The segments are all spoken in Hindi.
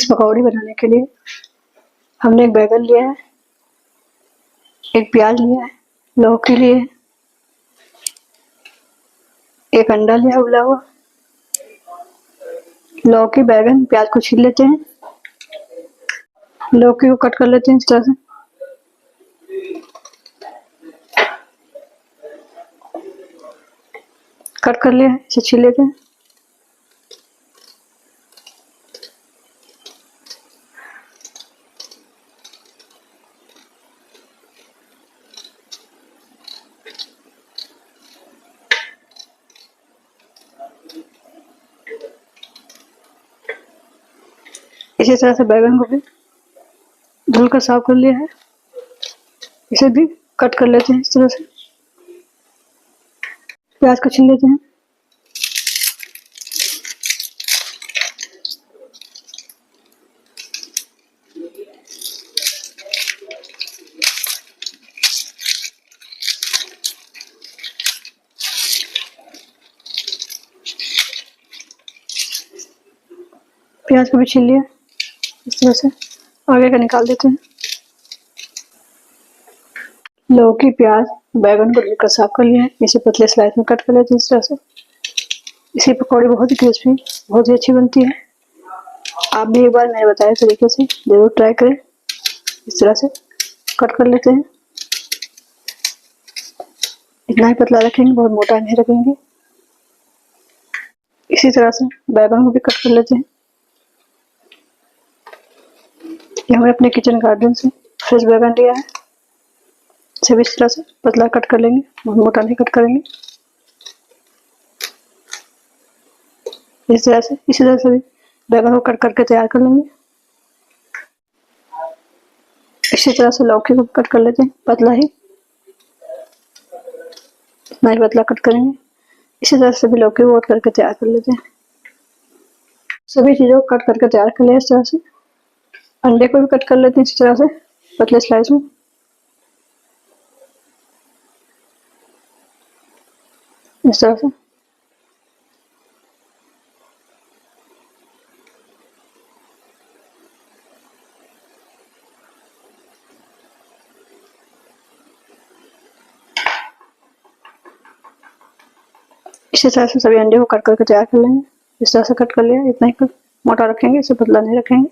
मिक्स पकौड़ी बनाने के लिए हमने एक बैगन लिया है, एक प्याज लिया है, लौकी लिए, एक अंडा लिया उबला हुआ। लौकी बैगन प्याज को छील लेते हैं, लौकी को कट कर लेते हैं इस तरह से। कट कर लिया है, इसे छील लेते हैं। इसी तरह से बैगन को भी धुल कर साफ कर लिया है, इसे भी कट कर लेते हैं इस तरह से। प्याज को छील लेते हैं। प्याज को भी छील लिया इस तरह से, आगे का निकाल देते हैं। लौकी प्याज बैगन को धुलकर साफ कर लिया है, इसे पतले स्लाइस में कट कर लेते हैं इस तरह से। इसी पकौड़ी बहुत ही क्रिस्पी, बहुत ही अच्छी बनती है। आप भी एक बार मैंने बताए तरीके से जरूर ट्राई करें। इस तरह से कट कर लेते हैं। इतना ही पतला रखेंगे, बहुत मोटा नहीं रखेंगे। इसी तरह से बैगन को भी कट कर लेते हैं। ये हमने अपने किचन गार्डन से फ्रेश बैगन लिया है, इसे भी इस तरह से पतला कट कर लेंगे, बहुत मोटा नहीं कट करेंगे। इस तरह से इसी तरह से भी बैगन को कट करके तैयार कर लेंगे। इसी तरह से लौकी को कट कर लेते हैं, पतला ही, इतना ही पतला कट करेंगे। इसी तरह से भी लौकी को कट करके तैयार कर लेते हैं। सभी चीज़ों को कट करके तैयार कर लिया इस तरह से। अंडे को भी कट कर लेते हैं इसी तरह से पतले स्लाइस में। इस तरह से इसी तरह से सभी अंडे को कट करके तैयार कर लेंगे। इस तरह से कट कर लिया, इतना ही मोटा रखेंगे, इसे पतला नहीं रखेंगे।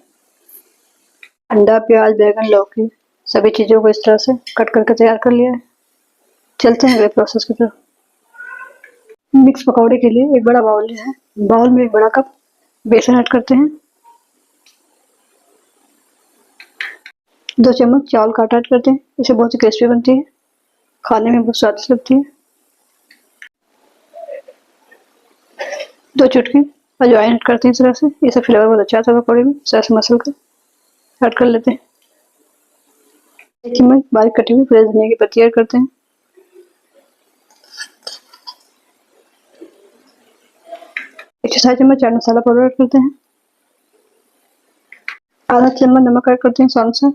अंडा प्याज बैगन लौकी सभी चीज़ों को इस तरह से कट करके तैयार कर लिया है। चलते हैं अगले प्रोसेस की तरफ। मिक्स पकौड़े के लिए एक बड़ा बाउल लिया है, बाउल में एक बड़ा कप बेसन ऐड करते हैं। 2 चम्मच चावल का आटा ऐड करते हैं, इसे बहुत ही क्रिस्पी बनती है, खाने में बहुत स्वादिष्ट लगती है। 2 चुटकी अजवाइन ऐड करते हैं इस तरह से, इससे फ्लेवर बहुत अच्छा आता है पकौड़े में। इस तरह से मसल कर ऐड कर लेते हैं। 1 चम्मच बारीक कटी हुई फ्रेश धनिया की पत्ती ऐड करते हैं। 1 चौथाई चम्मच चाट मसाला पाउडर ऐड करते हैं। आधा चम्मच नमक ऐड करते हैं स्वाद अनुसार।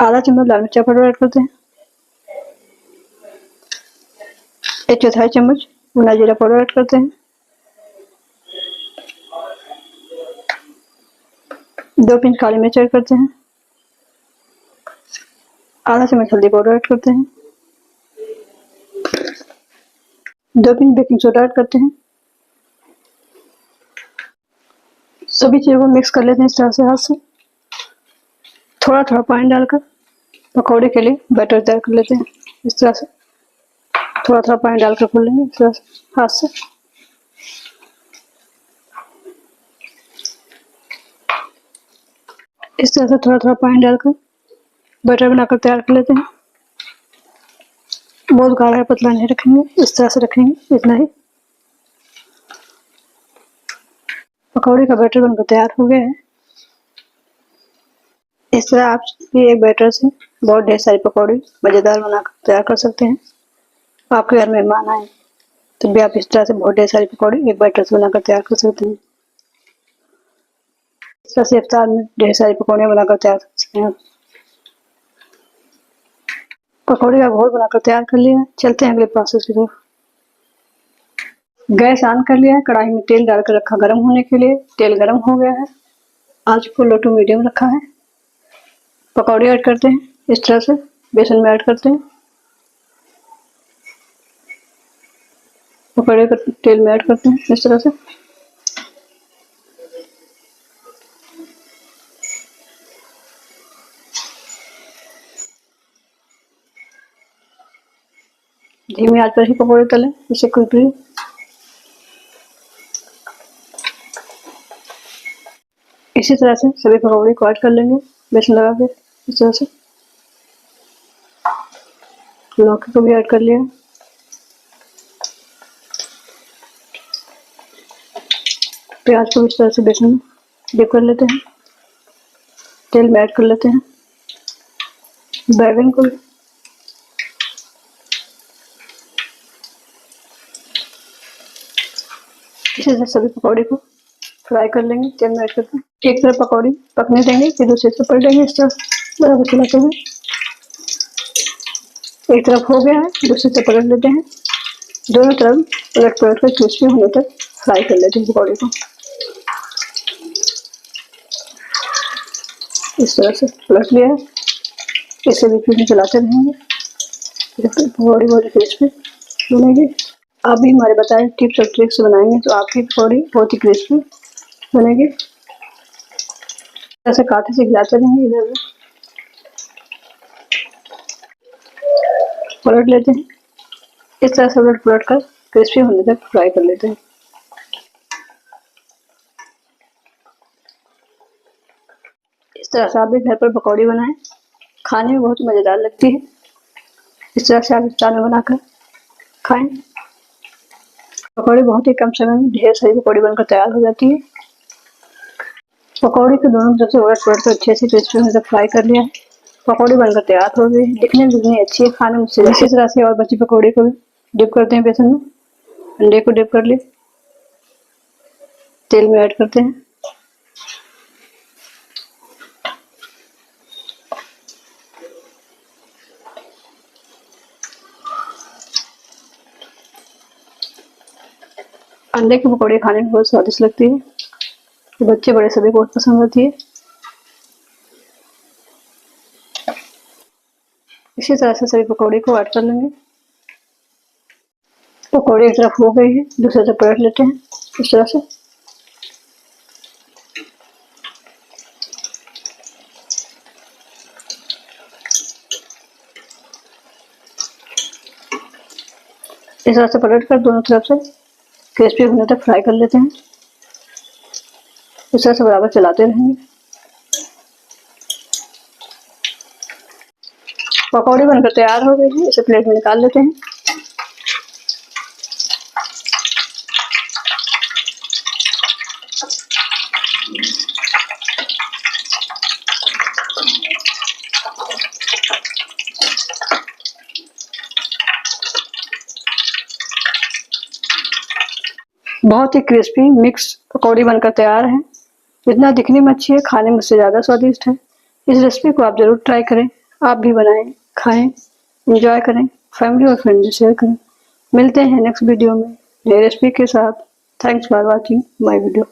आधा चम्मच लाल मिर्च पाउडर ऐड करते हैं। 1 चौथाई चम्मच भुना जीरा पाउडर ऐड करते हैं। 2 पिंच काली मिर्च ऐड करते हैं। आधा चम्मच हल्दी पाउडर ऐड करते हैं। 2 पिंच बेकिंग सोडा ऐड करते हैं। सभी चीज़ों को मिक्स कर लेते हैं इस तरह से हाथ से। थोड़ा थोड़ा पानी डालकर पकौड़े के लिए बैटर तैयार कर लेते हैं। इस तरह से थोड़ा थोड़ा पानी डालकर खोल लेंगे इस तरह से हाथ से। इस तरह से थोड़ा थोड़ा पानी डालकर बैटर बनाकर तैयार कर लेते हैं। बहुत गाढ़ा पतला नहीं रखेंगे, इस तरह से रखेंगे, इतना ही। पकौड़े का बैटर बनकर तैयार हो गया है। इस तरह आप भी एक बैटर से बहुत ढेर सारी पकौड़ी मज़ेदार बनाकर तैयार कर सकते हैं। आपके घर मेहमान आए तो भी आप इस तरह से बहुत ढेर सारी पकौड़ी एक बैटर से बनाकर तैयार कर सकते हैं। इस तरह से इफ्तार में ढेर सारी पकौड़ियाँ बनाकर तैयार कर सकते हैं। पकौड़े का घोल बनाकर तैयार कर लिया। चलते हैं अगले प्रोसेस की तरफ। गैस ऑन कर लिया है, कढ़ाई में तेल डालकर रखा गर्म होने के लिए। तेल गर्म हो गया है, आंच को लो टू मीडियम रखा है। पकौड़े ऐड करते हैं, इस तरह से बेसन में ऐड करते हैं। पकौड़े को तेल में ऐड करते हैं इस तरह से। धीमी आंच पर ही पकौड़े तलें, इससे कुरकुरी। इसी तरह से सभी पकौड़े को ऐड कर लेंगे बेसन लगा के इस तरह से। लौकी को भी ऐड कर लिया। प्याज को इस तरह से बेसन में डिप कर लेते हैं, तेल में ऐड कर लेते हैं। बैगन को इसी तरह सभी पकौड़े को फ्राई कर लेंगे तेल में ऐड करके। एक तरफ पकौड़ी पकने देंगे, फिर दूसरी तरफ पलटेंगे इस तरह बराबर चलाते हुए। एक तरफ हो गया है, दूसरी तरफ पलट लेते हैं। दोनों तरफ पलट पलट कर क्रिस्पी होने तक फ्राई कर लेते हैं पकौड़े को। इस तरह से पलट लिया है, इसे बीच में चलाते रहेंगे, पकौड़ी बहुत क्रिस्पी बनेगी। आप भी हमारे बताए टिप्स और ट्रिक्स बनाएंगे तो आपकी पकौड़ी बहुत ही क्रिस्पी बनेगी। ऐसे कांटे से हिलाते रहेंगे, इधर पलट लेते हैं। इस तरह से उलट पलट कर क्रिस्पी होने तक फ्राई कर लेते हैं। इस तरह से आप भी घर पर पकौड़ी बनाएं, खाने में बहुत मज़ेदार लगती है। इस तरह से आप स्टाइल में बनाकर खाएं। पकौड़ी बहुत ही कम समय में ढेर सारी पकौड़ी बनकर तैयार हो जाती है। पकौड़ी को दोनों तरफ से उलट पलट कर अच्छे से क्रिस्पी होने तक फ्राई कर लिया है। पकौड़ी बनकर तैयार हो गई है, दिखने में कितनी अच्छी है, खाने में इसी तरह से और बची पकौड़ी को भी डिप करते हैं बेसन में। अंडे को डिप कर ले, तेल में ऐड करते हैं। अंडे की पकौड़ी खाने में बहुत स्वादिष्ट लगती है, तो बच्चे बड़े सभी को बहुत पसंद आती है। इसी तरह से सभी पकौड़ी को ऐड कर लेंगे। पकौड़ी एक तरफ हो गई है, दूसरी तरफ पलट लेते हैं इस तरह से। इस तरह से पलट कर दोनों तरफ से क्रिस्पी होने तक फ्राई कर लेते हैं। इस तरह से बराबर चलाते रहेंगे। पकौड़ी बनकर तैयार हो गई है, इसे प्लेट में निकाल लेते हैं। बहुत ही क्रिस्पी मिक्स पकौड़ी बनकर तैयार है। जितना दिखने में अच्छी है, खाने में उससे ज़्यादा स्वादिष्ट है। इस रेसिपी को आप ज़रूर ट्राई करें, आप भी बनाएं, खाएं, एंजॉय करें, फैमिली और फ्रेंड से शेयर करें। मिलते हैं नेक्स्ट वीडियो में नई रेसिपी के साथ। Thanks for watching my video.